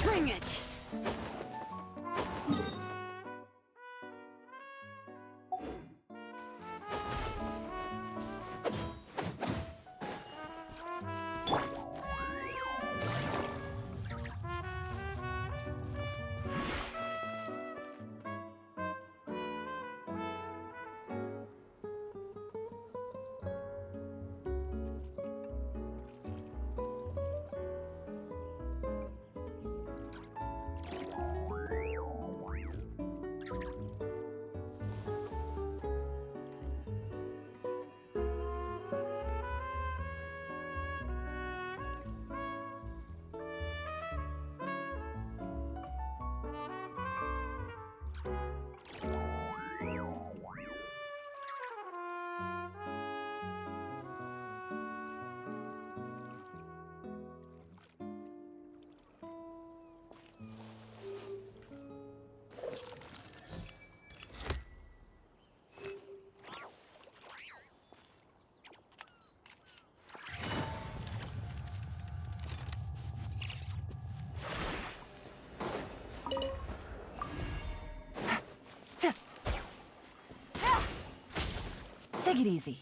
Bring it! Take it easy.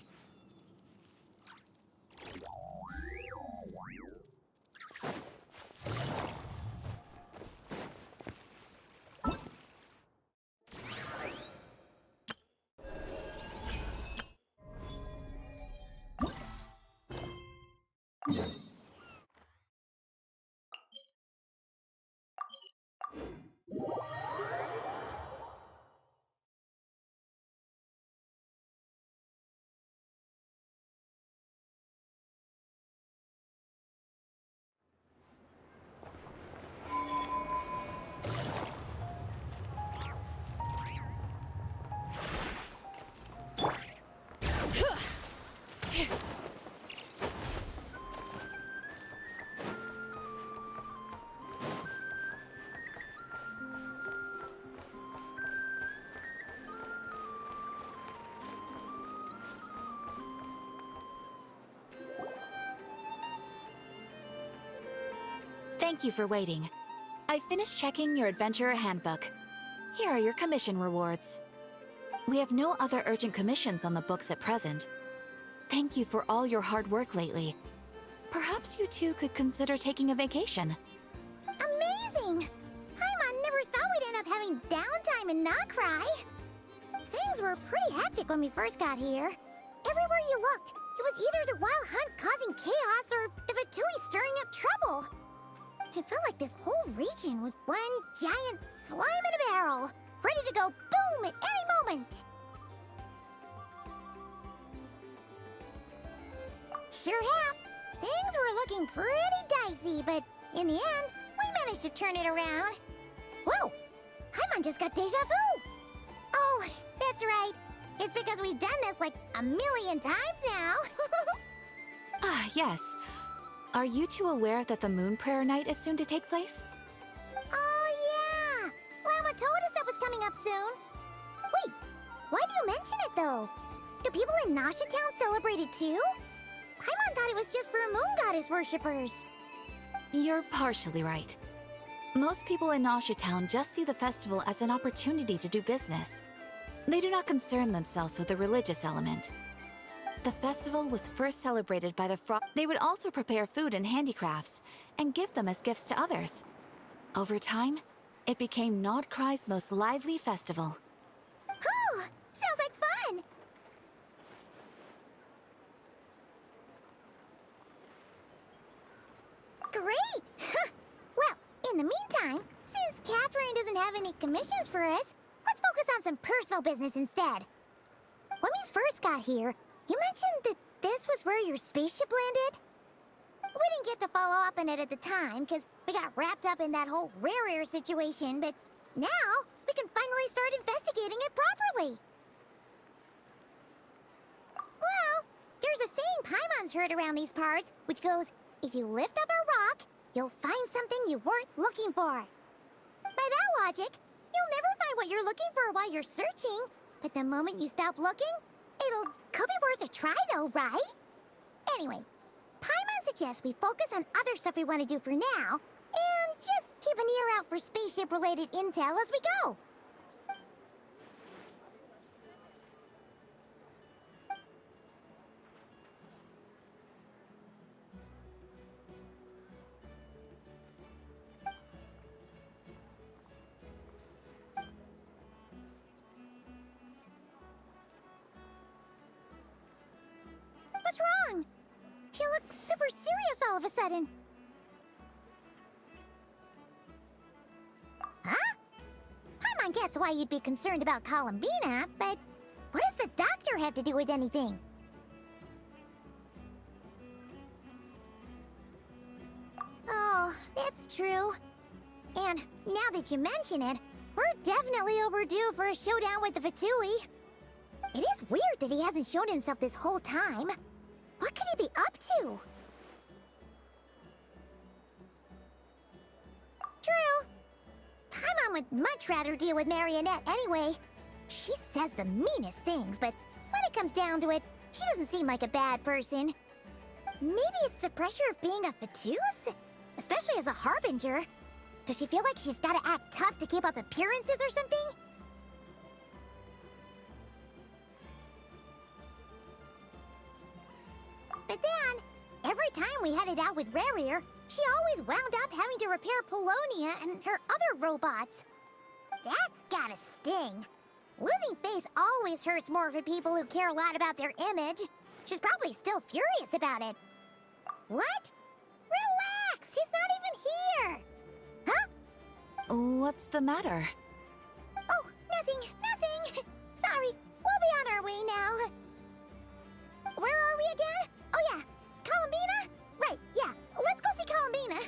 Thank you for waiting. I finished checking your adventurer handbook. Here are your commission rewards. We have no other urgent commissions on the books at present. Thank you for all your hard work lately. Perhaps you two could consider taking a vacation. Amazing! Paimon never thought we'd end up having downtime and not cry. Things were pretty hectic when we first got here. Everywhere you looked, it was either the wild hunt causing chaos or the Vatui stirring up trouble. It felt like this whole region was one giant slime in a barrel, ready to go boom at any moment. Sure have. Things were looking pretty dicey, but in the end, we managed to turn it around. Whoa! Paimon just got deja vu! Oh, that's right. It's because we've done this like a million times now. Ah, yes. Are you two aware that the Moon Prayer Night is soon to take place? Oh, yeah! Llama told us that was coming up soon. Wait, why do you mention it, though? Do people in Nasha Town celebrate it, too? Paimon thought it was just for Moon Goddess worshippers. You're partially right. Most people in Nasha Town just see the festival as an opportunity to do business. They do not concern themselves with the religious element. The festival was first celebrated by the frog. They would also prepare food and handicrafts, and give them as gifts to others. Over time, it became Nodcry's most lively festival. Oh, sounds like fun! Great! Well, in the meantime, since Catherine doesn't have any commissions for us, let's focus on some personal business instead. When we first got here, you mentioned that this was where your spaceship landed? We didn't get to follow up on it at the time, because we got wrapped up in that whole rare situation, but Now, we can finally start investigating it properly. Well, there's a saying Paimon's heard around these parts, which goes, if you lift up a rock, you'll find something you weren't looking for. By that logic, you'll never find what you're looking for while you're searching, but the moment you stop looking, could be worth a try though, right? Anyway, Paimon suggests we focus on other stuff we want to do for now, and just keep an ear out for spaceship-related intel as we go. What's wrong? You look super serious all of a sudden. Huh? Paimon gets why you'd be concerned about Columbina, but what does the doctor have to do with anything? Oh, that's true. And now that you mention it, we're definitely overdue for a showdown with the Fatui. It is weird that he hasn't shown himself this whole time. What could he be up to? True. Paimon would much rather deal with Marionette anyway. She says the meanest things, but when it comes down to it, she doesn't seem like a bad person. Maybe it's the pressure of being a Fatus? Especially as a Harbinger. Does she feel like she's gotta act tough to keep up appearances or something? But then, every time we headed out with Rarier, she always wound up having to repair Polonia and her other robots. That's gotta sting. Losing face always hurts more for people who care a lot about their image. She's probably still furious about it. What? Relax! She's not even here! Huh? What's the matter? Oh, nothing. Sorry, we'll be on our way now. Where are we again? Oh yeah, Columbina? Right, yeah, let's go see Columbina.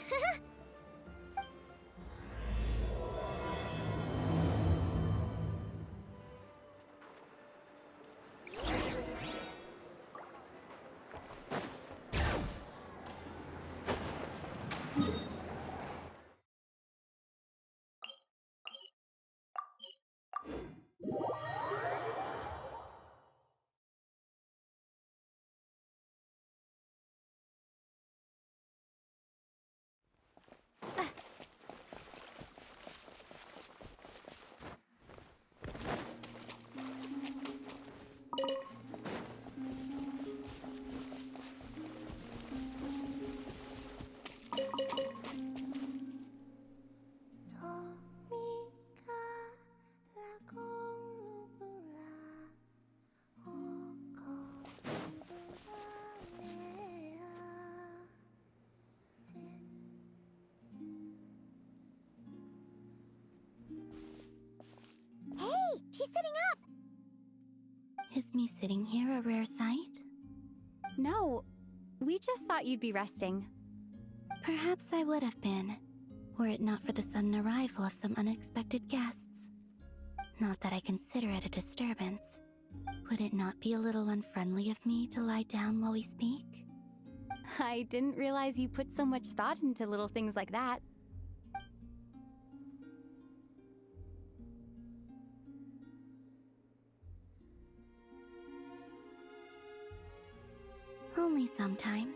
Hey, she's sitting up! Is me sitting here a rare sight? No, we just thought you'd be resting. Perhaps I would have been, were it not for the sudden arrival of some unexpected guests. Not that I consider it a disturbance. Would it not be a little unfriendly of me to lie down while we speak? I didn't realize you put so much thought into little things like that. Only sometimes.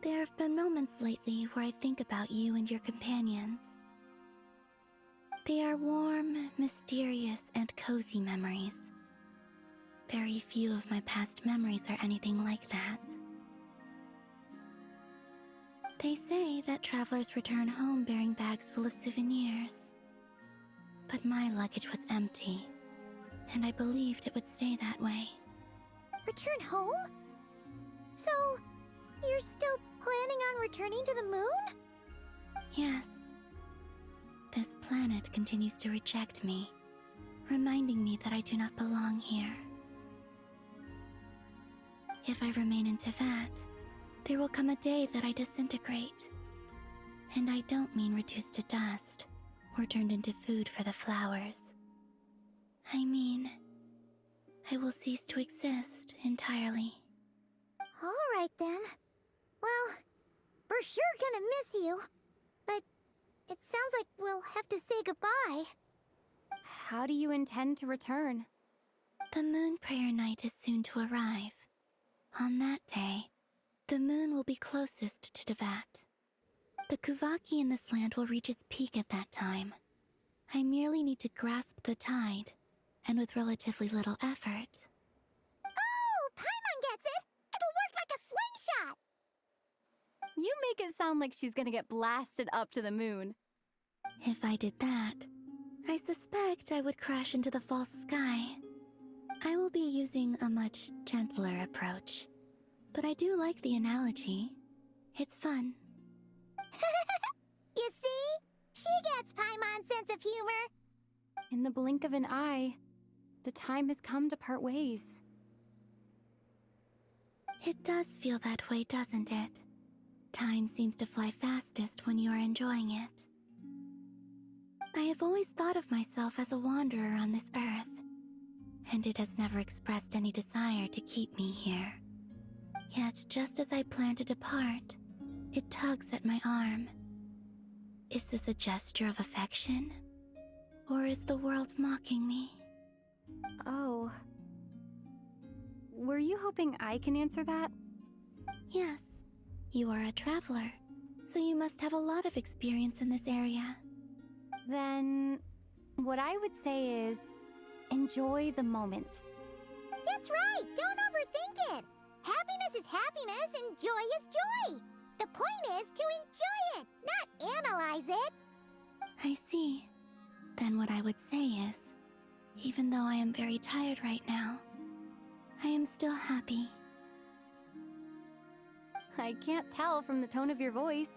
There have been moments lately where I think about you and your companions. They are warm, mysterious, and cozy memories. Very few of my past memories are anything like that. They say that travelers return home bearing bags full of souvenirs. But my luggage was empty, and I believed it would stay that way. Return home? So, you're still planning on returning to the moon? Yes. This planet continues to reject me, reminding me that I do not belong here. If I remain in Teyvat, there will come a day that I disintegrate. And I don't mean reduced to dust, or turned into food for the flowers. I mean, I will cease to exist entirely. Alright then. Well, we're sure gonna miss you. But it sounds like we'll have to say goodbye. How do you intend to return? The moon prayer night is soon to arrive. On that day, the moon will be closest to Devat. The Kuvaki in this land will reach its peak at that time. I merely need to grasp the tide, and with relatively little effort. Oh, Paimon gets it! It'll work like a slingshot! You make it sound like she's gonna get blasted up to the moon. If I did that, I suspect I would crash into the false sky. I will be using a much gentler approach. But I do like the analogy. It's fun. You see? She gets Paimon's sense of humor. In the blink of an eye, the time has come to part ways. It does feel that way, doesn't it? Time seems to fly fastest when you are enjoying it. I have always thought of myself as a wanderer on this earth, and it has never expressed any desire to keep me here. Yet, just as I plan to depart, it tugs at my arm. Is this a gesture of affection? Or is the world mocking me? Oh. Were you hoping I can answer that? Yes, you are a traveler, so you must have a lot of experience in this area. Then, what I would say is, enjoy the moment. That's right! Don't overthink it! Happiness is happiness and joy is joy! The point is to enjoy it, not analyze it! I see. Then what I would say is, even though I am very tired right now, I am still happy. I can't tell from the tone of your voice.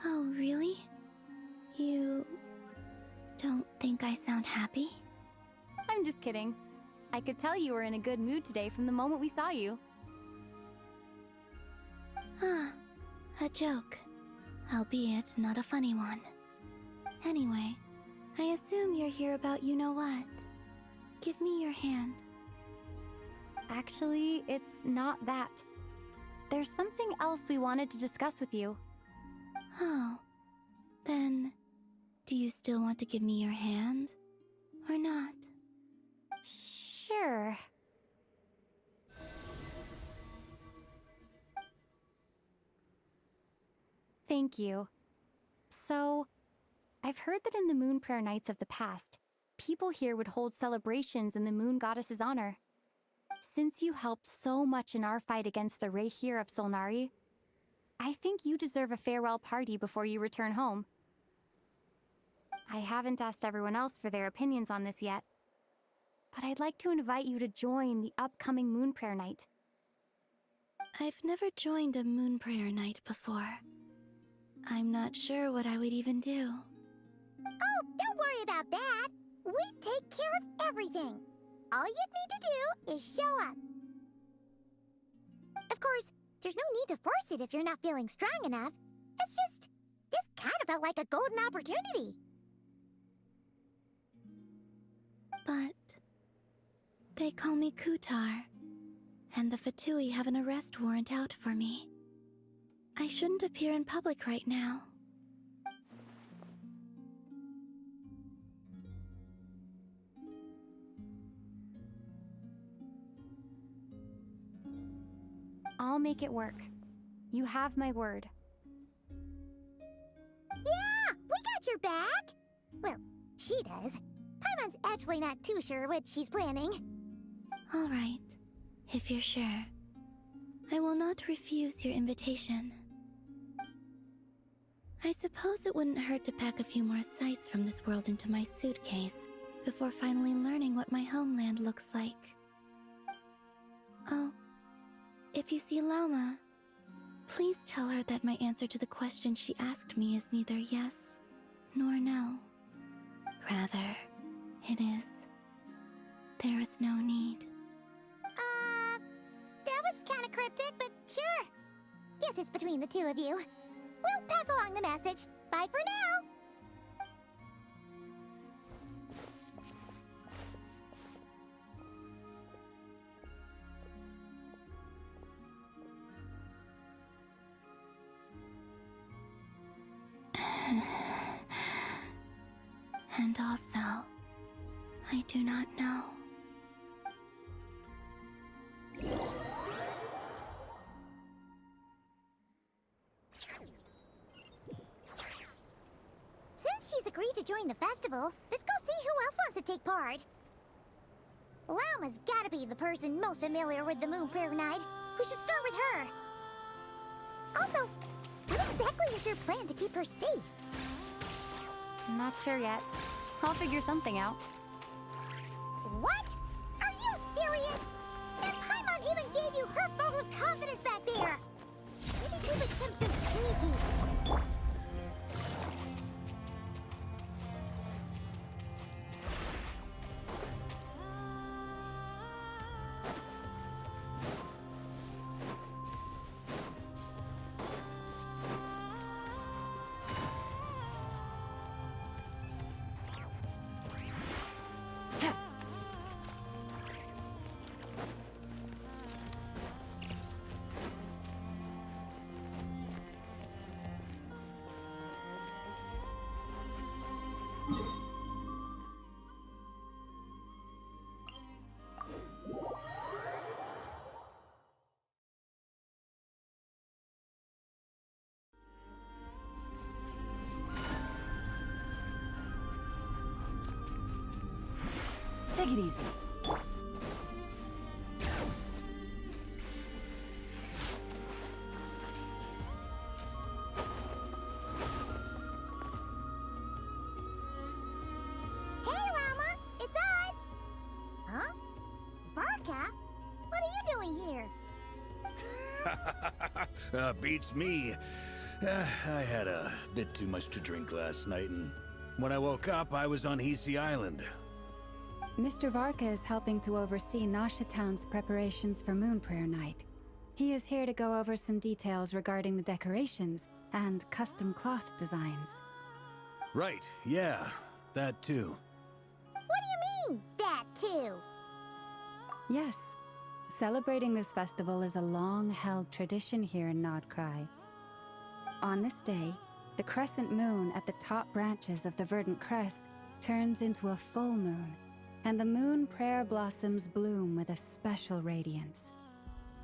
Oh, really? You don't think I sound happy? I'm just kidding. I could tell you were in a good mood today from the moment we saw you. Ah, a joke. Albeit not a funny one. Anyway, I assume you're here about you-know-what. Give me your hand. Actually, it's not that. There's something else we wanted to discuss with you. Oh, then, do you still want to give me your hand? Or not? Sure. Thank you. So, I've heard that in the moon prayer nights of the past, people here would hold celebrations in the moon goddess's honor. Since you helped so much in our fight against the Rehir of Solnari, I think you deserve a farewell party before you return home. I haven't asked everyone else for their opinions on this yet, but I'd like to invite you to join the upcoming moon prayer night. I've never joined a moon prayer night before. I'm not sure what I would even do. Oh, don't worry about that! We take care of everything! All you need to do is show up. Of course, there's no need to force it if you're not feeling strong enough. It's just, this kind of felt like a golden opportunity. But they call me Kutar, and the Fatui have an arrest warrant out for me. I shouldn't appear in public right now. I'll make it work. You have my word. Yeah, we got your back! Well, she does. Paimon's actually not too sure what she's planning. All right, if you're sure. I will not refuse your invitation. I suppose it wouldn't hurt to pack a few more sights from this world into my suitcase before finally learning what my homeland looks like. Oh, if you see Lauma, please tell her that my answer to the question she asked me is neither yes nor no. Rather, it is, there is no need. That was kinda cryptic, but sure. Guess it's between the two of you. We'll pass along the message. Bye for now! And also, I do not know. Since she's agreed to join the festival, let's go see who else wants to take part. Lama's gotta be the person most familiar with the Moon Prayer Night. We should start with her. Also, what exactly is your plan to keep her safe? Not sure yet. I'll figure something out. What? Are you serious? And Paimon even gave you her vote of confidence back there! Why did you become so sneaky? Take it easy. Hey, Llama! It's us! Huh? Varka? What are you doing here? Beats me. I had a bit too much to drink last night, and when I woke up, I was on Hisi Island. Mr. Varka is helping to oversee Nasha Town's preparations for Moon Prayer Night. He is here to go over some details regarding the decorations and custom cloth designs. Right, yeah, that too. What do you mean, that too? Yes, celebrating this festival is a long-held tradition here in Nodcry. On this day, the crescent moon at the top branches of the verdant crest turns into a full moon, and the moon prayer blossoms bloom with a special radiance.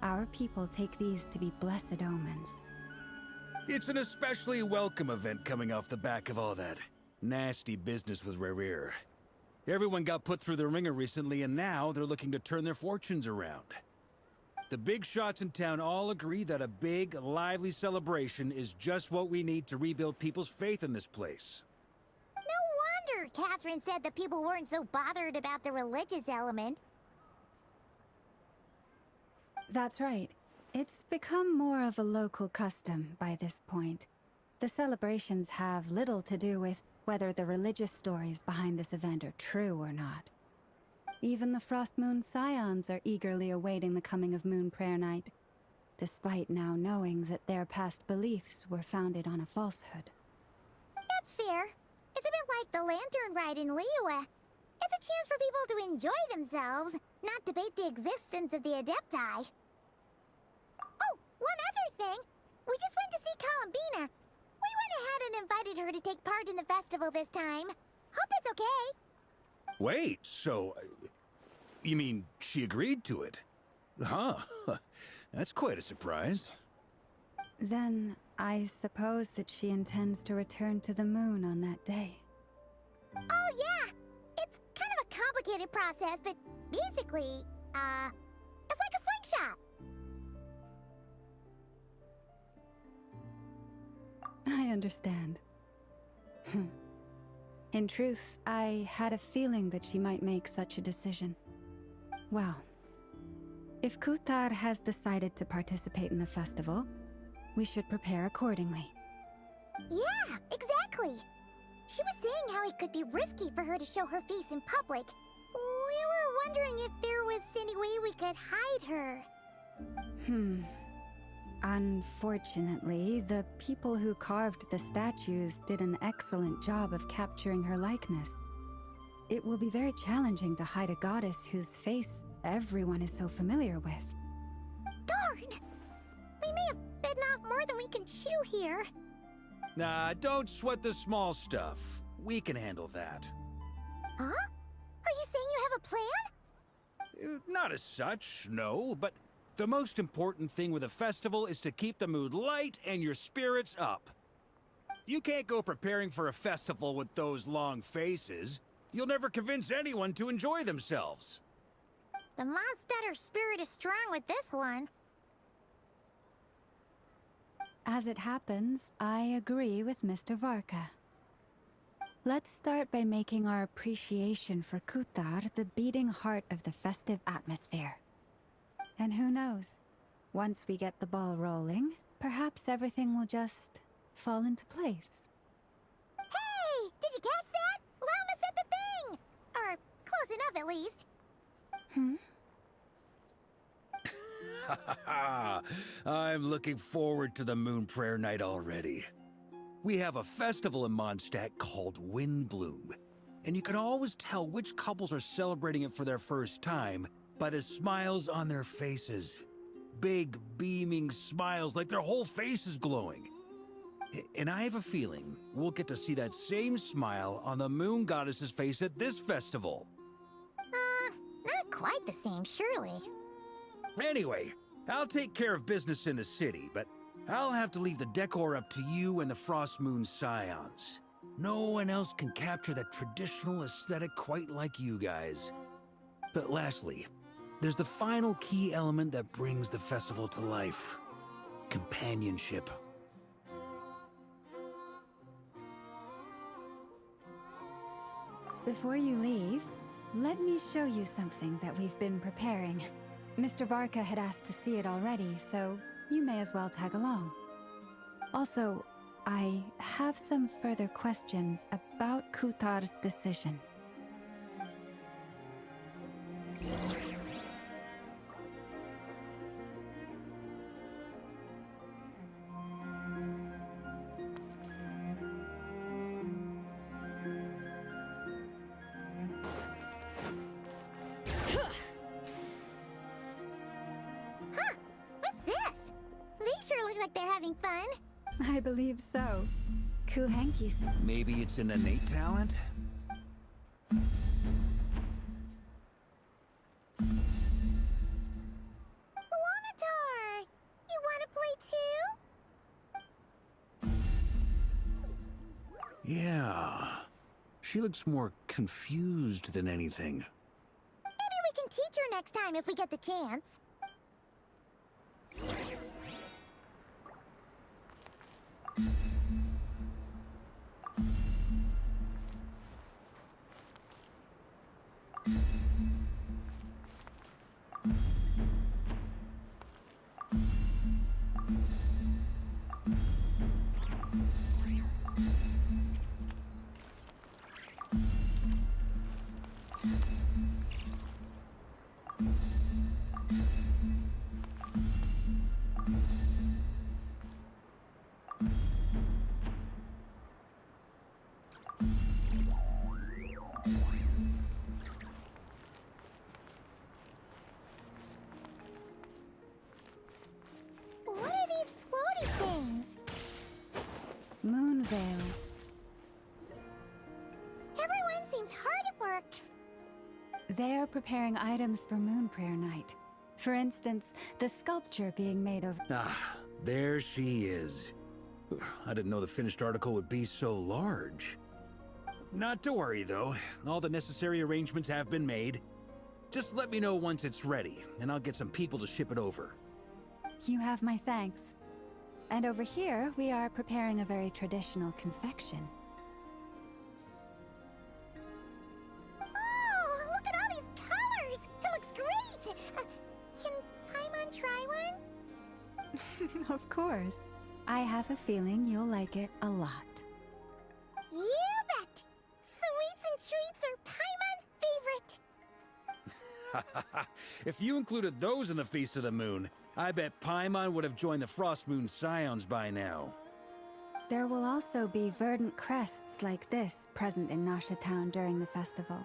Our people take these to be blessed omens. It's an especially welcome event coming off the back of all that nasty business with Rare. Everyone got put through the ringer recently, and now they're looking to turn their fortunes around. The big shots in town all agree that a big, lively celebration is just what we need to rebuild people's faith in this place. No wonder Catherine said the people weren't so bothered about the religious element. That's right. It's become more of a local custom by this point. The celebrations have little to do with whether the religious stories behind this event are true or not. Even the Frost Moon Scions are eagerly awaiting the coming of Moon Prayer Night, despite now knowing that their past beliefs were founded on a falsehood. That's fair. It's a bit like the Lantern Ride in Liyue. It's a chance for people to enjoy themselves, not debate the existence of the Adepti. Oh, one other thing. We just went to see Columbina. We went ahead and invited her to take part in the festival this time. Hope it's okay. Wait, so... you mean she agreed to it? Huh. That's quite a surprise. Then, I suppose that she intends to return to the moon on that day. Oh, yeah! It's kind of a complicated process, but basically, it's like a slingshot. I understand. In truth, I had a feeling that she might make such a decision. Well, if Kuthar has decided to participate in the festival, we should prepare accordingly. Yeah, exactly. She was saying how it could be risky for her to show her face in public. We were wondering if there was any way we could hide her. Unfortunately, the people who carved the statues did an excellent job of capturing her likeness. It will be very challenging to hide a goddess whose face everyone is so familiar with. Darn! We may have bitten off more than we can chew here. Nah, don't sweat the small stuff. We can handle that. Huh? Are you saying you have a plan? Not as such, no, but the most important thing with a festival is to keep the mood light and your spirits up. You can't go preparing for a festival with those long faces. You'll never convince anyone to enjoy themselves. The Mondstatter spirit is strong with this one. As it happens, I agree with Mr. Varka. Let's start by making our appreciation for Kutar the beating heart of the festive atmosphere. And who knows? Once we get the ball rolling, perhaps everything will just fall into place. Hey! Did you catch that? Llama said the thing! Or close enough, at least. I'm looking forward to the Moon Prayer Night already. We have a festival in Mondstadt called Windbloom, and you can always tell which couples are celebrating it for their first time by the smiles on their faces. Big, beaming smiles like their whole face is glowing. And I have a feeling we'll get to see that same smile on the Moon Goddess's face at this festival. Not quite the same, surely. Anyway, I'll take care of business in the city, but I'll have to leave the decor up to you and the Frost Moon Scions. No one else can capture that traditional aesthetic quite like you guys. But lastly, there's the final key element that brings the festival to life. Companionship. Before you leave, let me show you something that we've been preparing. Mr. Varka had asked to see it already, so you may as well tag along. Also, I have some further questions about Kutar's decision. What's this? They sure look like they're having fun. I believe so. Kuhenki's. Maybe it's an innate talent? Luanatar! You want to play too? Yeah. She looks more confused than anything. Maybe we can teach her next time if we get the chance. What are these floaty things? Moon veils. Everyone seems hard at work. They are preparing items for Moon Prayer Night. For instance, the sculpture being made of... Ah, there she is. I didn't know the finished article would be so large. Not to worry, though. All the necessary arrangements have been made. Just let me know once it's ready, and I'll get some people to ship it over. You have my thanks. And over here, we are preparing a very traditional confection. Oh, look at all these colors! It looks great! Can Paimon try one? Of course. I have a feeling you'll like it a lot. You bet! Sweets and treats are Paimon's favorite. If you included those in the Feast of the Moon, I bet Paimon would have joined the Frost Moon Scions by now. There will also be verdant crests like this present in Nasha Town during the festival.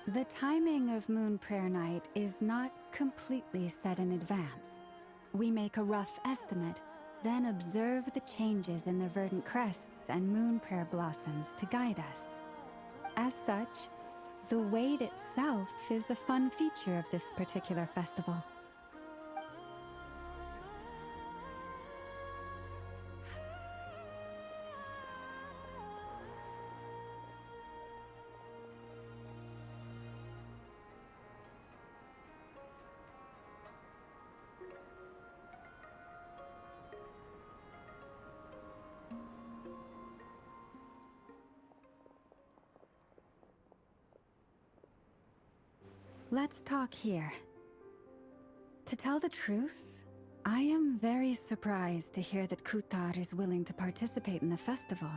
The timing of Moon Prayer Night is not completely set in advance. We make a rough estimate, then observe the changes in the verdant crests and moon prayer blossoms to guide us. As such, the wait itself is a fun feature of this particular festival. Let's talk here. To tell the truth, I am very surprised to hear that Kutar is willing to participate in the festival.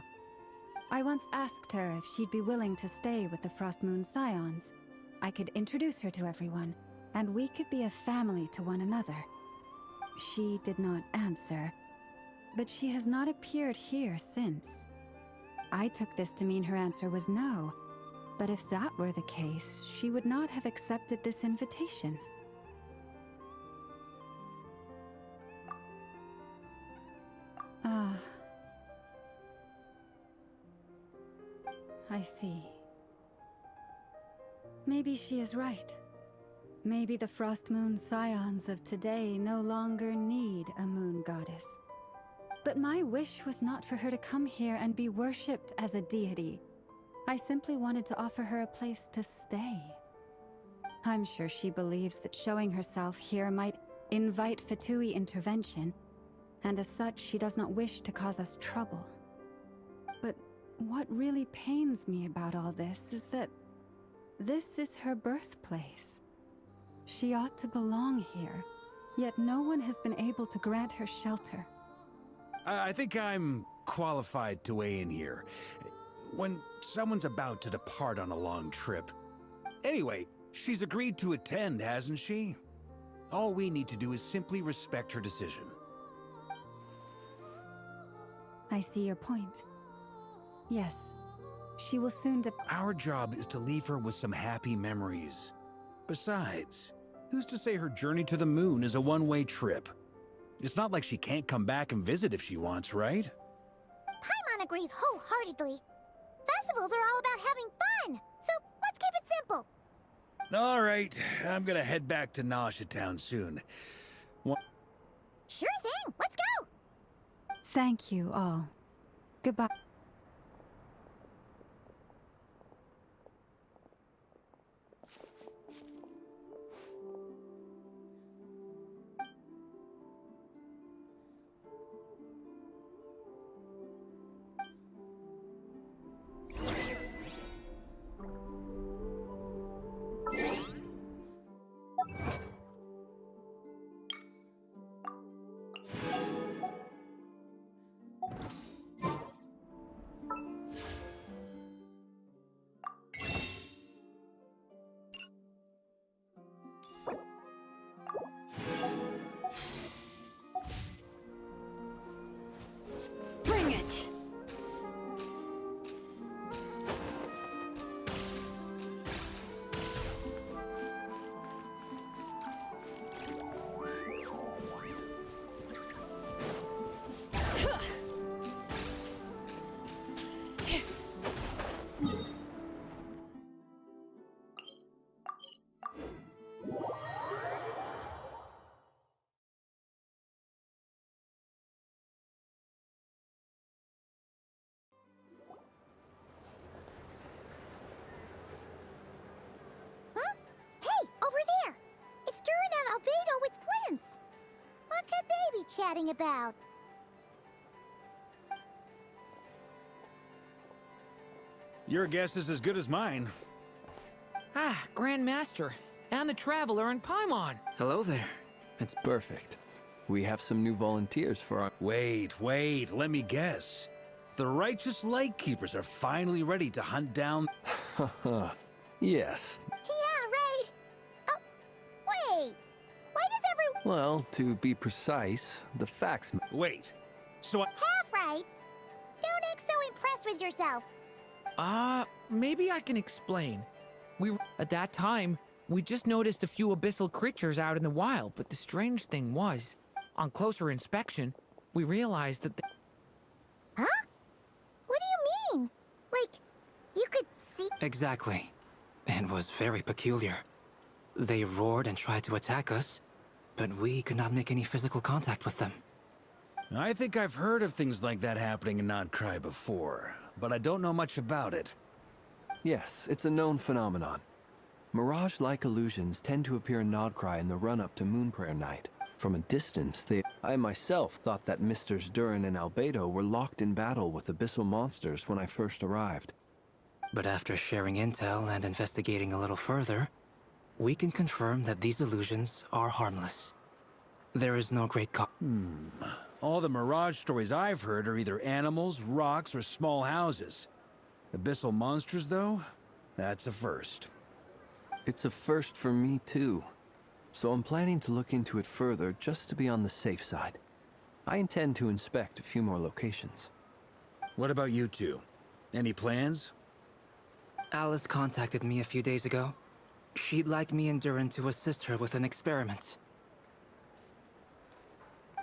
I once asked her if she'd be willing to stay with the Frost Moon Scions. I could introduce her to everyone, and we could be a family to one another. She did not answer, but she has not appeared here since. I took this to mean her answer was no. But if that were the case, she would not have accepted this invitation. I see. Maybe she is right. Maybe the Frost Moon Scions of today no longer need a moon goddess. But my wish was not for her to come here and be worshipped as a deity. I simply wanted to offer her a place to stay. I'm sure she believes that showing herself here might invite Fatui intervention, and as such she does not wish to cause us trouble. But what really pains me about all this is that this is her birthplace. She ought to belong here, yet no one has been able to grant her shelter. I think I'm qualified to weigh in here. When someone's about to depart on a long trip. Anyway, she's agreed to attend, hasn't she? All we need to do is simply respect her decision. I see your point. Yes, she will soon Our job is to leave her with some happy memories. Besides, who's to say her journey to the moon is a one-way trip? It's not like she can't come back and visit if she wants, right? Paimon agrees wholeheartedly. Festivals are all about having fun, so let's keep it simple. All right, I'm gonna head back to Nausea Town soon. Sure thing, let's go! Thank you all. Goodbye. Bring it! Huh? Hey, over there! It's Duran and Albedo with Flints! What could they be chatting about? Your guess is as good as mine. Ah, Grand Master, and the Traveler and Paimon. Hello there. It's perfect. We have some new volunteers for our... Wait, let me guess. The righteous Lightkeepers are finally ready to hunt down... Yes. Yeah, right! Oh, wait! Why does everyone... Well, to be precise, the facts... Wait, so Half right! Don't act so impressed with yourself. Maybe I can explain. At that time, we just noticed a few abyssal creatures out in the wild, but the strange thing was, on closer inspection, we realized that Huh? What do you mean? Like, you could see... Exactly. It was very peculiar. They roared and tried to attack us, but we could not make any physical contact with them. I think I've heard of things like that happening in Nodcry before, but I don't know much about it. Yes, it's a known phenomenon. Mirage-like illusions tend to appear in Nodcry in the run-up to Moonprayer Night. From a distance, I myself thought that Misters Durin and Albedo were locked in battle with abyssal monsters when I first arrived. But after sharing intel and investigating a little further, we can confirm that these illusions are harmless. There is no great All the Mirage stories I've heard are either animals, rocks, or small houses. Abyssal monsters, though? That's a first. It's a first for me, too. So I'm planning to look into it further just to be on the safe side. I intend to inspect a few more locations. What about you two? Any plans? Alice contacted me a few days ago. She'd like me and Durin to assist her with an experiment.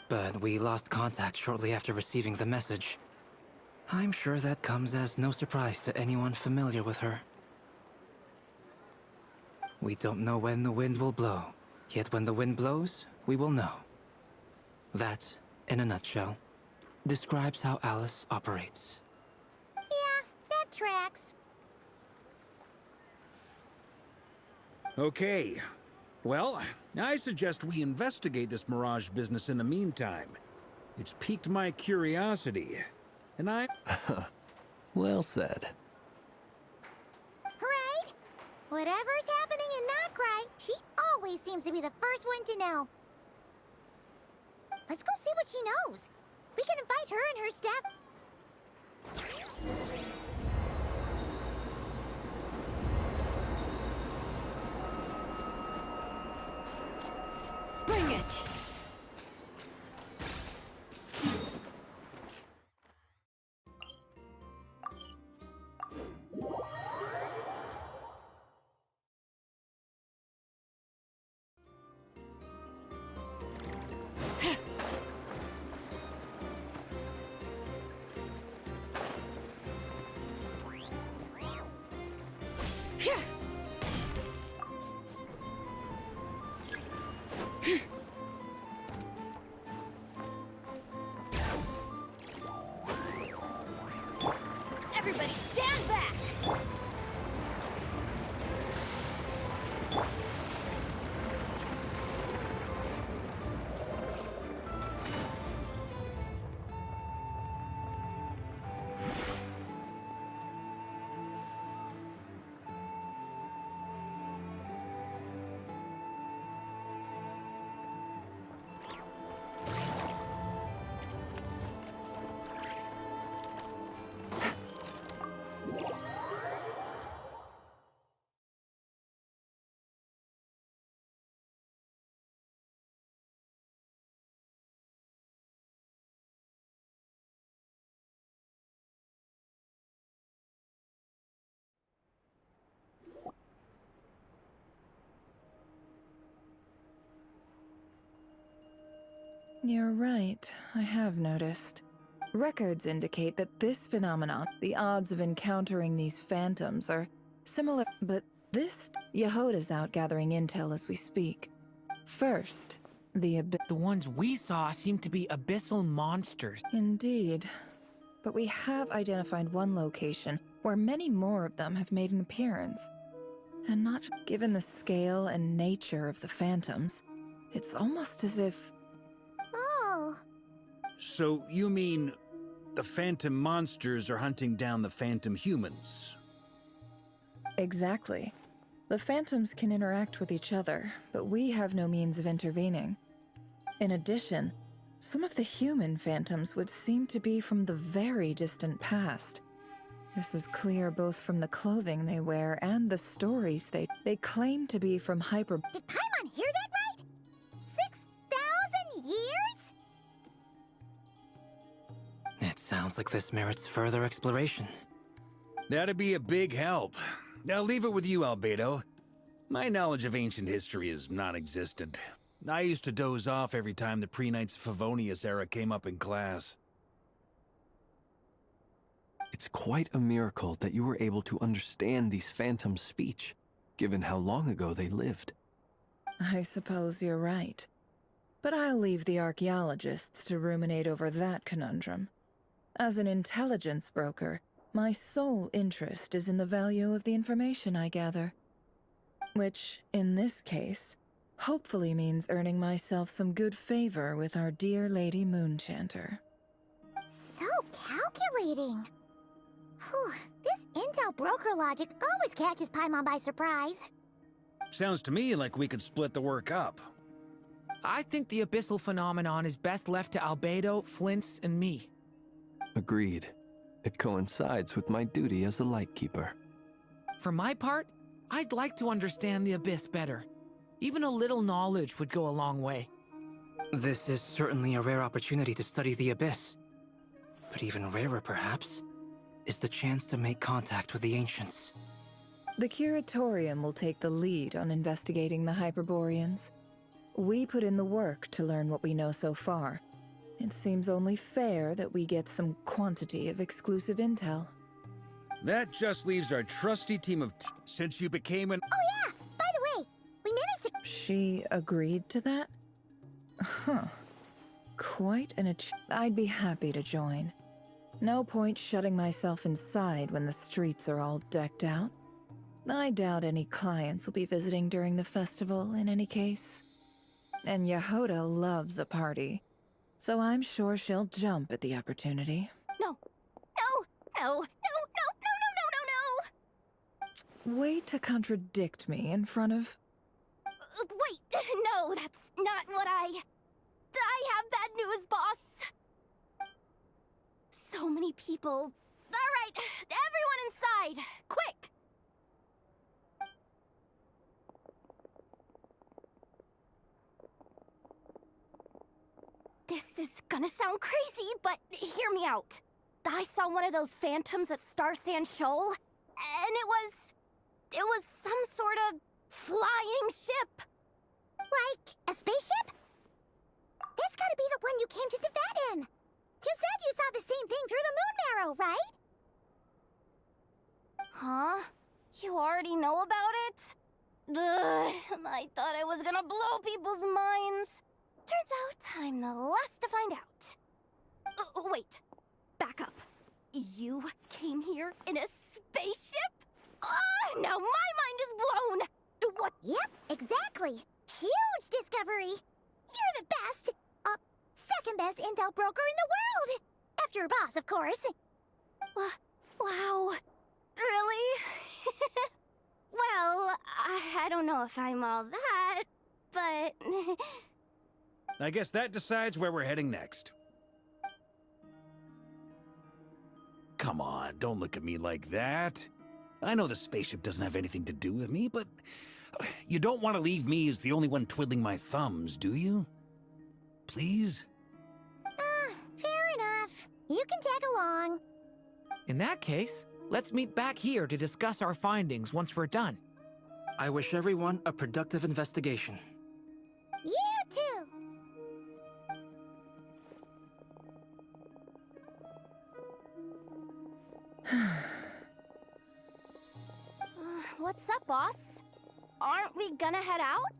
But we lost contact shortly after receiving the message. I'm sure that comes as no surprise to anyone familiar with her. We don't know when the wind will blow, yet when the wind blows, we will know. That, in a nutshell, describes how Alice operates. Yeah, that tracks. Okay. Well, I suggest we investigate this Mirage business in the meantime. It's piqued my curiosity, and I... Well said. Right? Whatever's happening in Nodcry, she always seems to be the first one to know. Let's go see what she knows. We can invite her and her staff. Bring it! Everybody stand back! You're right, I have noticed. Records indicate that this phenomenon, the odds of encountering these phantoms are similar, but this... Yehoda's out gathering intel as we speak. First, the ones we saw seem to be abyssal monsters. Indeed. But we have identified one location where many more of them have made an appearance. And not given the scale and nature of the phantoms, it's almost as if... Oh. So, you mean the phantom monsters are hunting down the phantom humans? Exactly. The phantoms can interact with each other, but we have no means of intervening. In addition, some of the human phantoms would seem to be from the very distant past. This is clear both from the clothing they wear and the stories they claim to be from hyper... Did Paimon hear that right? 6,000 years? It sounds like this merits further exploration. That'd be a big help. I'll leave it with you, Albedo. My knowledge of ancient history is non-existent. I used to doze off every time the pre-Knights of Favonius era came up in class. It's quite a miracle that you were able to understand these phantoms' speech, given how long ago they lived. I suppose you're right. But I'll leave the archaeologists to ruminate over that conundrum. As an intelligence broker, my sole interest is in the value of the information I gather. Which, in this case, hopefully means earning myself some good favor with our dear Lady Moonchanter. So calculating. Whew, this intel broker logic always catches Paimon by surprise. Sounds to me like we could split the work up. I think the abyssal phenomenon is best left to Albedo, Flints, and me. Agreed. It coincides with my duty as a lightkeeper. For my part, I'd like to understand the abyss better. Even a little knowledge would go a long way. This is certainly a rare opportunity to study the abyss. But even rarer, perhaps, is the chance to make contact with the ancients. The Curatorium will take the lead on investigating the Hyperboreans. We put in the work to learn what we know so far. It seems only fair that we get some quantity of exclusive intel. That just leaves our trusty team of since you became an— Oh yeah, by the way, we managed to— She agreed to that? Huh. Quite an I'd be happy to join. No point shutting myself inside when the streets are all decked out. I doubt any clients will be visiting during the festival in any case. And Yehoda loves a party, so I'm sure she'll jump at the opportunity. No. No. No. No. No. No. No. No. No. Way to contradict me in front of... Wait. No, that's not what I have bad news, boss. So many people. All right, everyone inside, quick. This is gonna sound crazy, but hear me out. I saw one of those phantoms at Star Sand Shoal, and it was some sort of flying ship. Like, a spaceship? That's gotta be the one you came to Tibet in. You said you saw the same thing through the moon marrow, right? Huh? You already know about it? Ugh, I thought I was gonna blow people's minds. Turns out I'm the last to find out. Wait. Back up. You came here in a spaceship? Ah, now my mind is blown! What? Yep, exactly. Huge discovery. You're the best, second best intel broker in the world. After your boss, of course. Wow. Really? Well, I don't know if I'm all that, but... I guess that decides where we're heading next. Come on, don't look at me like that. I know the spaceship doesn't have anything to do with me, but you don't want to leave me as the only one twiddling my thumbs, do you? Please? Fair enough. You can tag along. In that case, let's meet back here to discuss our findings once we're done. I wish everyone a productive investigation. You too. What's up, boss? Aren't we gonna head out?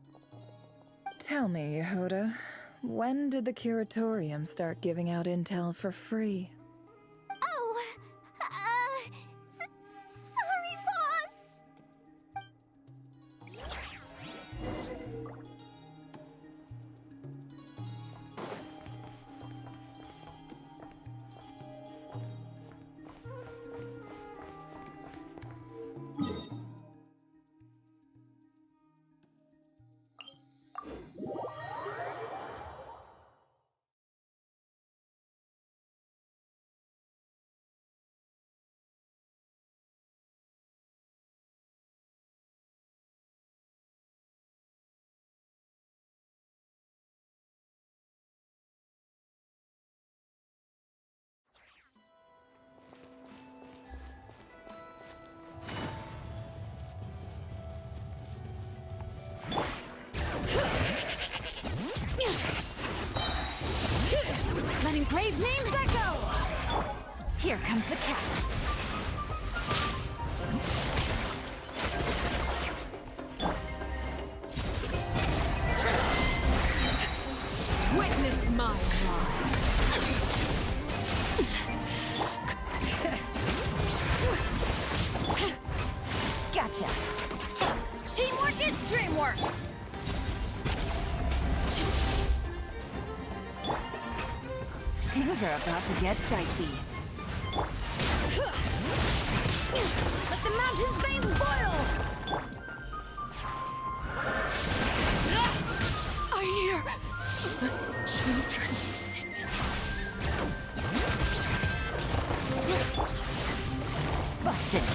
Tell me, Yehoda, when did the Curatorium start giving out intel for free? comes the catch. Witness my rise. Gotcha. Teamwork is dreamwork! Things are about to get dicey. Let the mountain's veins boil! I hear children singing. Busted.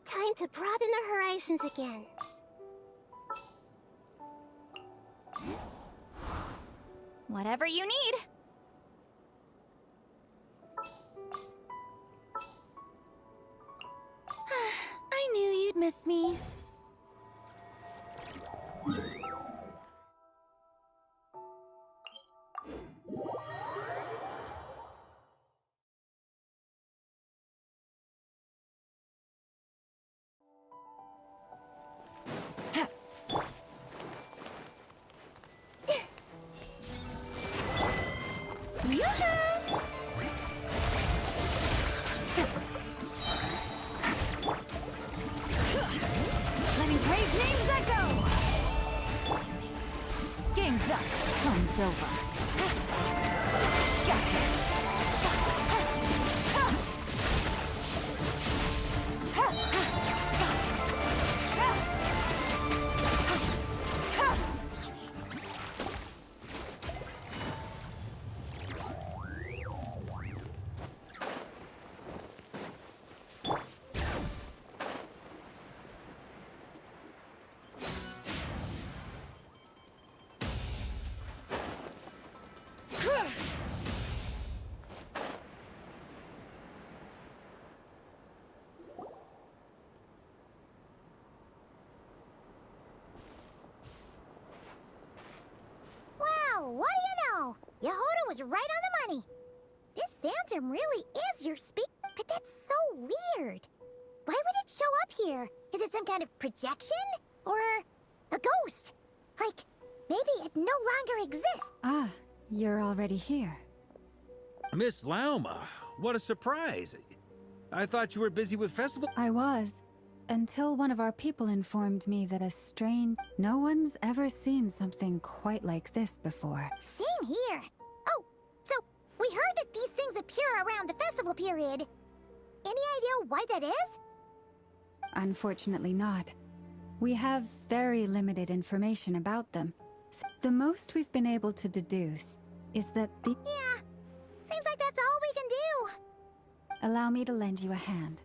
Time to broaden the horizons again. Whatever you need. I knew you'd miss me. Letting brave names echo! Game's up. Fun's over. Gotcha. Well, what do you know? Yehoda was right on the money. This phantom really is your but that's so weird. Why would it show up here? Is it some kind of projection? Or a ghost? Like, maybe it no longer exists. Ah, you're already here. Miss Lauma, what a surprise. I thought you were busy with festival. I was, until one of our people informed me that no one's ever seen something quite like this before. Same here. Oh, so we heard that these things appear around the festival period. Any idea why that is? Unfortunately not. We have very limited information about them. The most we've been able to deduce is that Yeah, seems like that's all we can do. Allow me to lend you a hand.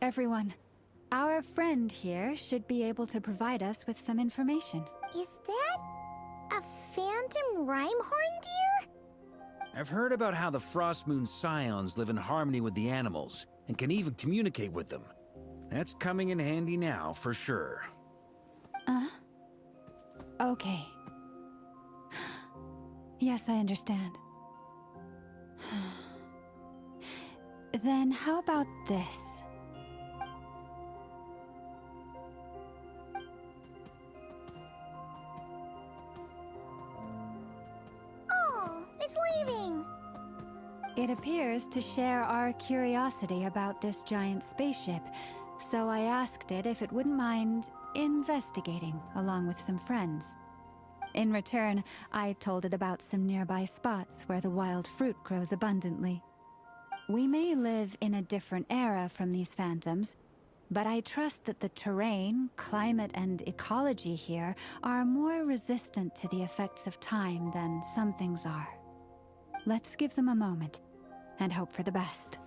Everyone, our friend here should be able to provide us with some information. Is that a phantom Rhyme-horn deer? I've heard about how the Frost Moon Scions live in harmony with the animals and can even communicate with them. That's coming in handy now, for sure. Okay. Yes, I understand. Then how about this? Oh, it's leaving. It appears to share our curiosity about this giant spaceship, so I asked it if it wouldn't mind investigating along with some friends. In return, I told it about some nearby spots where the wild fruit grows abundantly. We may live in a different era from these phantoms, but I trust that the terrain, climate, and ecology here are more resistant to the effects of time than some things are. Let's give them a moment and hope for the best.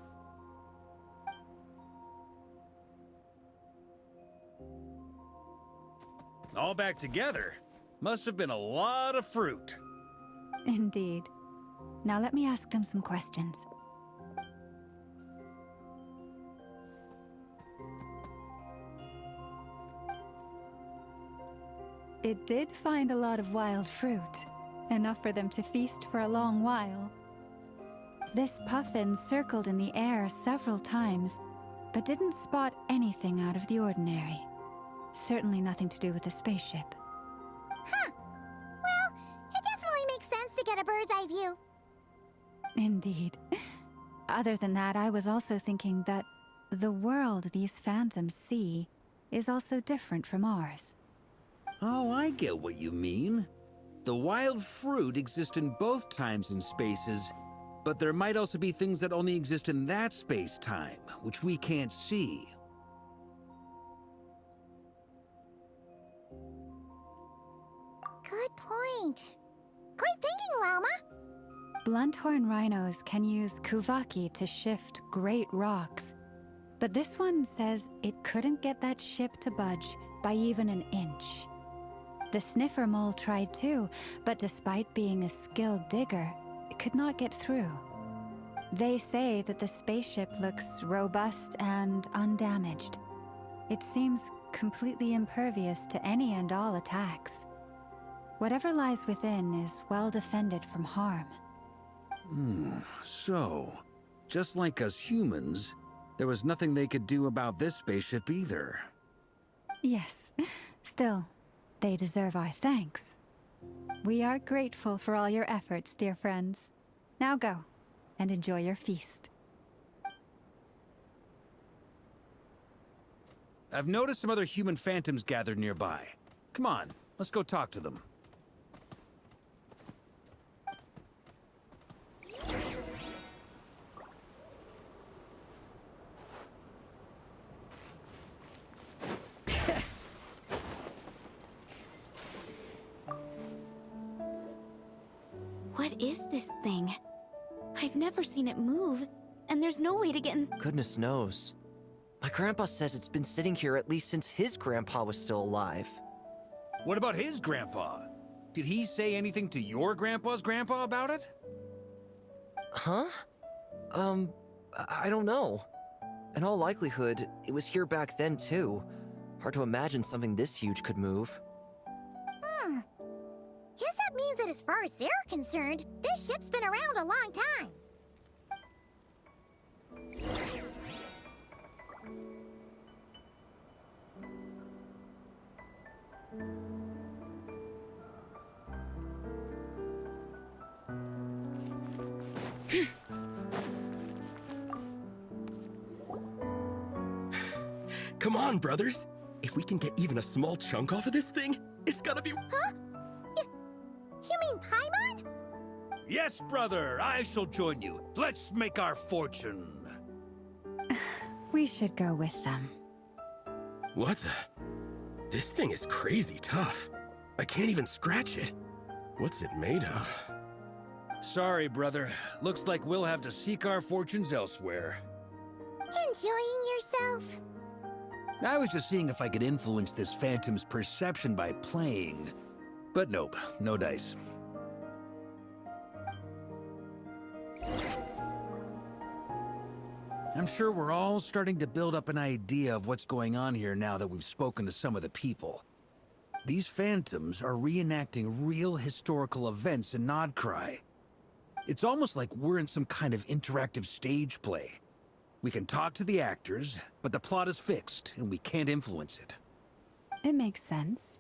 All back together? Must have been a lot of fruit. Indeed. Now let me ask them some questions. It did find a lot of wild fruit, enough for them to feast for a long while. This puffin circled in the air several times, but didn't spot anything out of the ordinary. Certainly nothing to do with the spaceship. Huh. Well, it definitely makes sense to get a bird's eye view. Indeed. Other than that, I was also thinking that the world these phantoms see is also different from ours. Oh, I get what you mean. The wild fruit exist in both times and spaces, but there might also be things that only exist in that space-time, which we can't see. Good point. Great thinking, Llama. Blunthorn rhinos can use kuvaki to shift great rocks, but this one says it couldn't get that ship to budge by even an inch. The sniffer mole tried too, but despite being a skilled digger, it could not get through. They say that the spaceship looks robust and undamaged. It seems completely impervious to any and all attacks. Whatever lies within is well defended from harm. So, just like us humans, there was nothing they could do about this spaceship either. Yes, still, they deserve our thanks. We are grateful for all your efforts, dear friends. Now go, and enjoy your feast. I've noticed some other human phantoms gathered nearby. Come on, let's go talk to them. What is this thing? I've never seen it move, and there's no way to get in. Goodness knows. My grandpa says it's been sitting here at least since his grandpa was still alive. What about his grandpa? Did he say anything to your grandpa's grandpa about it? Huh? I don't know. In all likelihood, it was here back then too. Hard to imagine something this huge could move. Guess that means that as far as they're concerned, this ship's been around a long time. Come on, brothers. If we can get even a small chunk off of this thing, it's gotta be... Huh? You mean Paimon? Yes, brother, I shall join you. Let's make our fortune. We should go with them. What the? This thing is crazy tough. I can't even scratch it. What's it made of? Sorry, brother. Looks like we'll have to seek our fortunes elsewhere. Enjoying yourself? I was just seeing if I could influence this phantom's perception by playing. But nope, no dice. I'm sure we're all starting to build up an idea of what's going on here now that we've spoken to some of the people. These phantoms are reenacting real historical events in Nodcry. It's almost like we're in some kind of interactive stage play. We can talk to the actors, but the plot is fixed, and we can't influence it. It makes sense.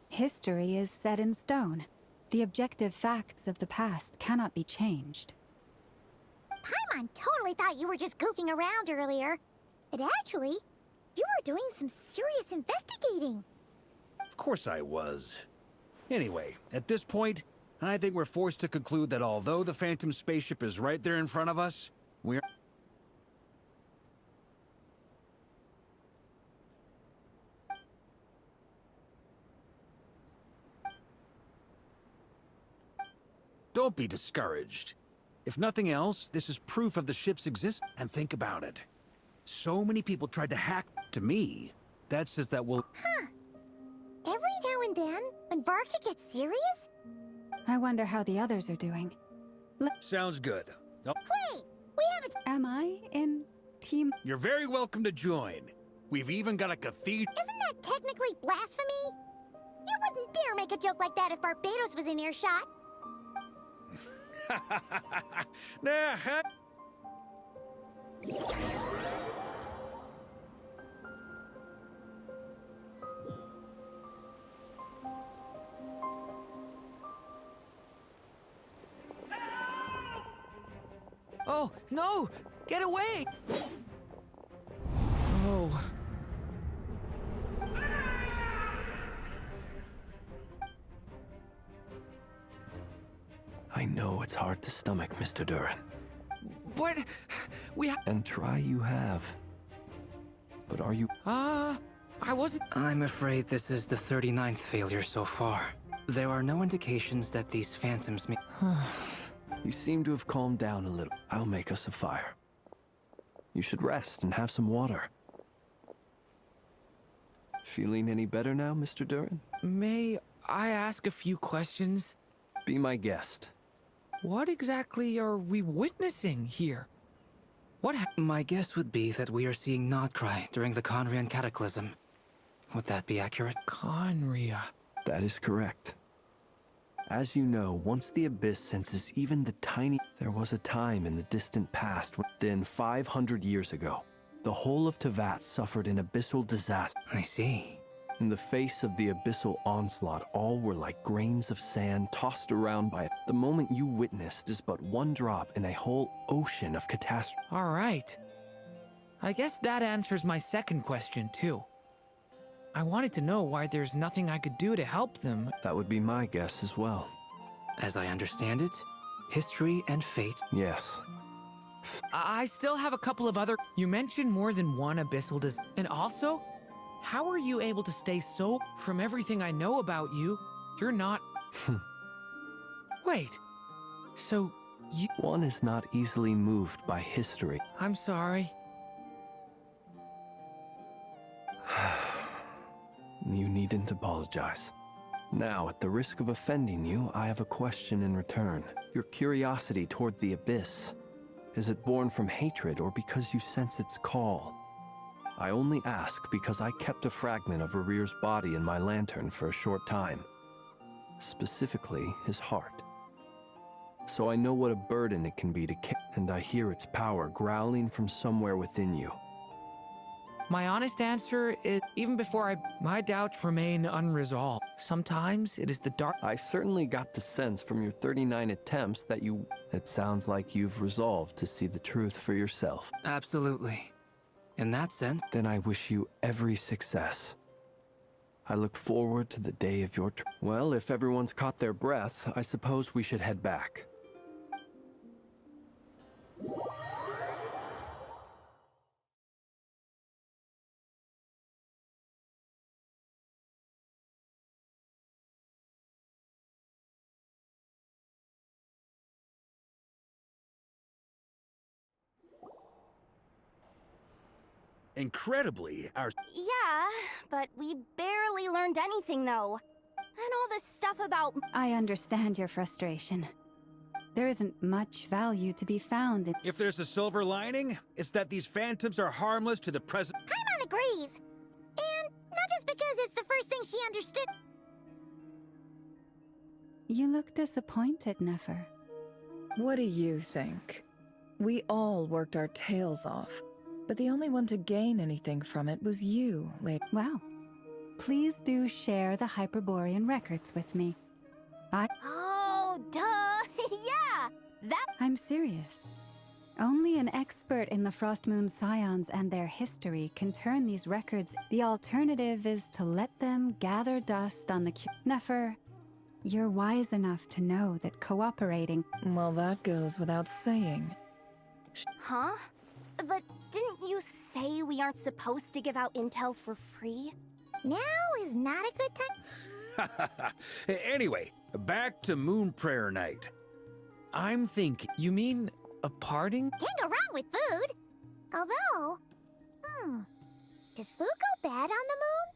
History is set in stone. The objective facts of the past cannot be changed. Paimon totally thought you were just goofing around earlier. But actually, you were doing some serious investigating. Of course I was. Anyway, at this point, I think we're forced to conclude that although the Phantom spaceship is right there in front of us, we're... Don't be discouraged. If nothing else, this is proof of the ship's existence. And think about it. So many people tried to hack to me. That says that we'll... Huh. Every now and then, when Varka gets serious... I wonder how the others are doing. Sounds good. Oh, Wait! We haven't... Am I in team? you're very welcome to join. We've even got a cathedral... Isn't that technically blasphemy? You wouldn't dare make a joke like that if Barbados was in earshot. Nah, Oh, no! Get away! Oh. I know it's hard to stomach, Mr. Durin. But we And try you have. But are you... I wasn't... I'm afraid this is the 39th failure so far. There are no indications that these phantoms may... You seem to have calmed down a little. I'll make us a fire. You should rest and have some water. Feeling any better now, Mr. Durin? May I ask a few questions? Be my guest. What exactly are we witnessing here? My guess would be that we are seeing Nodcry during the Conrian Cataclysm. Would that be accurate? Conria. That is correct. As you know, once the Abyss senses even the tiny... There was a time in the distant past, then 500 years ago, the whole of Teyvat suffered an abyssal disaster. I see. In the face of the abyssal onslaught, all were like grains of sand tossed around by it. The moment you witnessed is but one drop in a whole ocean of catastrophe. All right. I guess that answers my second question, too. I wanted to know why there's nothing I could do to help them. That would be my guess as well. As I understand it, history and fate... Yes. I still have a couple of other... You mentioned more than one abyssal And also, how are you able to stay so... From everything I know about you, you're not... Wait. So, you... One is not easily moved by history. I'm sorry. You needn't apologize. Now, at the risk of offending you, I have a question in return. Your curiosity toward the Abyss, is it born from hatred or because you sense its call? I only ask because I kept a fragment of Rarir's body in my lantern for a short time. Specifically, his heart. So I know what a burden it can be to carry, and I hear its power growling from somewhere within you. My honest answer is, even before my doubts remain unresolved. Sometimes it is the dark... I certainly got the sense from your 39 attempts that you... It sounds like you've resolved to see the truth for yourself. Absolutely. In that sense... Then I wish you every success. I look forward to the day of your... Well, if everyone's caught their breath, I suppose we should head back. Incredibly, our... Yeah, but we barely learned anything, though. And all this stuff about... I understand your frustration. There isn't much value to be found in... If there's a silver lining, it's that these phantoms are harmless to the present... Paimon agrees. And not just because it's the first thing she understood. You look disappointed, Nefer. What do you think? We all worked our tails off, but the only one to gain anything from it was you, lady. Well, please do share the Hyperborean records with me. Oh, duh! Yeah! That... I'm serious. Only an expert in the Frostmoon Scions and their history can turn these records. The alternative is to let them gather dust on the Nefer, you're wise enough to know that cooperating... Well, that goes without saying. Huh? But didn't you say we aren't supposed to give out intel for free? Now is not a good time. Anyway, back to Moon Prayer Night. I'm thinking... You mean a parting? Can't go wrong with food. Although, does food go bad on the moon?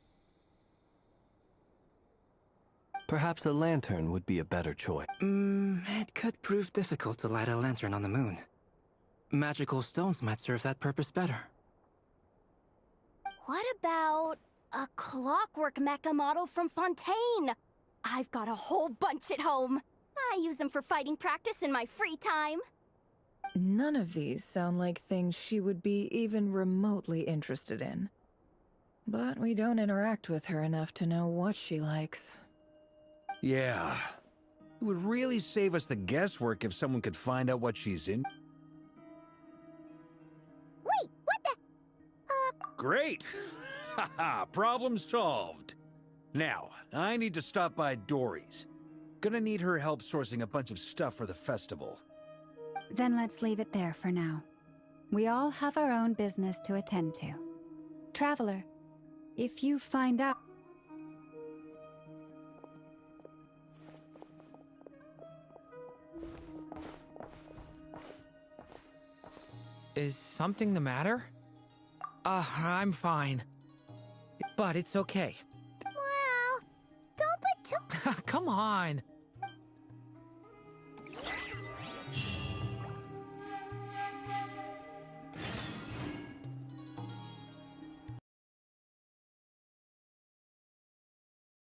Perhaps a lantern would be a better choice. It could prove difficult to light a lantern on the moon. Magical stones might serve that purpose better. What about a clockwork mecha model from Fontaine? I've got a whole bunch at home. I use them for fighting practice in my free time. None of these sound like things she would be even remotely interested in. But we don't interact with her enough to know what she likes. Yeah. It would really save us the guesswork if someone could find out what she's in. Wait, what the? Great! Haha, problem solved. Now, I need to stop by Dory's. Gonna need her help sourcing a bunch of stuff for the festival. Then let's leave it there for now. We all have our own business to attend to. Traveler, if you find out... Is something the matter? I'm fine. But it's okay. Well, don't put too... Come on.